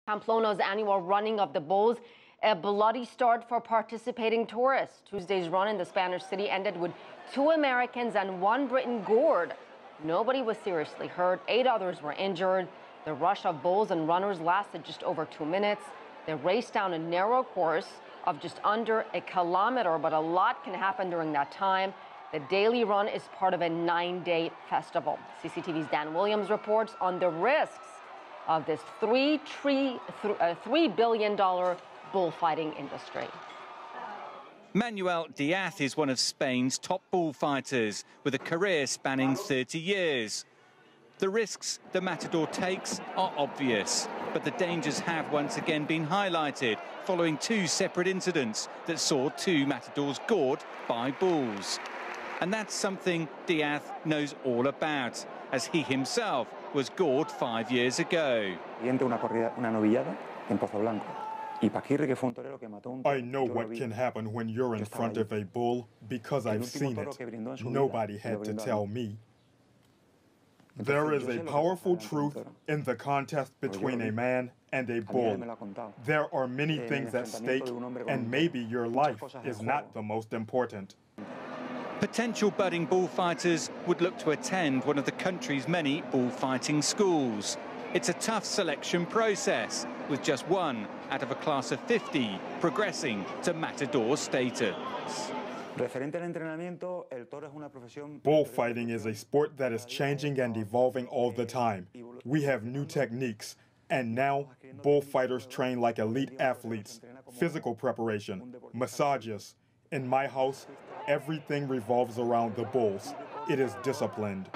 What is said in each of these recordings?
Pamplona's annual running of the bulls, a bloody start for participating tourists. Tuesday's run in the Spanish city ended with 2 Americans and 1 Briton gored. Nobody was seriously hurt. 8 others were injured. The rush of bulls and runners lasted just over 2 minutes. They raced down a narrow course of just under a kilometer, but a lot can happen during that time. The daily run is part of a 9-day festival. CCTV's Dan Williams reports on the risks of this $3 billion bullfighting industry. Manuel Diaz is one of Spain's top bullfighters, with a career spanning 30 years. The risks the matador takes are obvious, but the dangers have once again been highlighted following 2 separate incidents that saw 2 matadors gored by bulls. And that's something Diaz knows all about, as he himself was gored 5 years ago. I know what can happen when you're in front of a bull because I've seen it. Nobody had to tell me. There is a powerful truth in the contest between a man and a bull. There are many things at stake, and maybe your life is not the most important. Potential budding bullfighters would look to attend one of the country's many bullfighting schools. It's a tough selection process, with just 1 out of a class of 50 progressing to matador status. Bullfighting is a sport that is changing and evolving all the time. We have new techniques, and now bullfighters train like elite athletes, physical preparation, massages. In my house, everything revolves around the bulls. It is disciplined.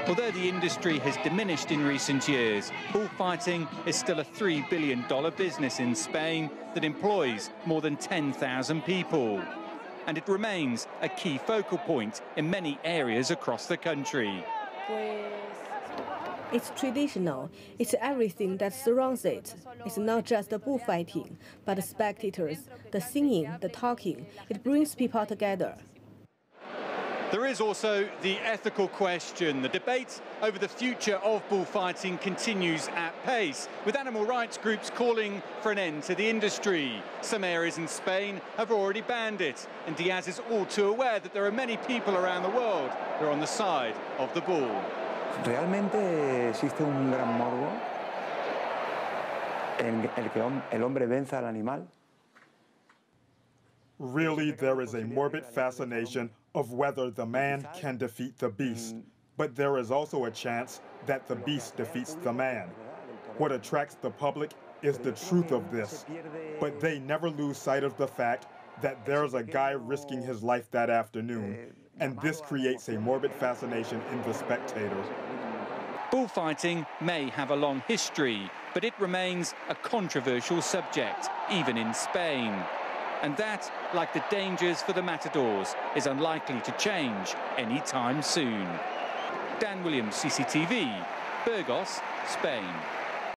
Although the industry has diminished in recent years, bullfighting is still a $3 billion business in Spain that employs more than 10,000 people. And it remains a key focal point in many areas across the country. It's traditional. It's everything that surrounds it. It's not just the bullfighting, but the spectators, the singing, the talking. It brings people together. There is also the ethical question. The debate over the future of bullfighting continues at pace, with animal rights groups calling for an end to the industry. Some areas in Spain have already banned it, and Diaz is all too aware that there are many people around the world who are on the side of the bull. ¿Realmente existe un gran morbo en el que el hombre venza al animal? Really, there is a morbid fascination of whether the man can defeat the beast, but there is also a chance that the beast defeats the man. What attracts the public is the truth of this, but they never lose sight of the fact that there's a guy risking his life that afternoon, and this creates a morbid fascination in the spectators. Bullfighting may have a long history, but it remains a controversial subject, even in Spain. And that, like the dangers for the matadors, is unlikely to change anytime soon. Dan Williams, CCTV, Burgos, Spain.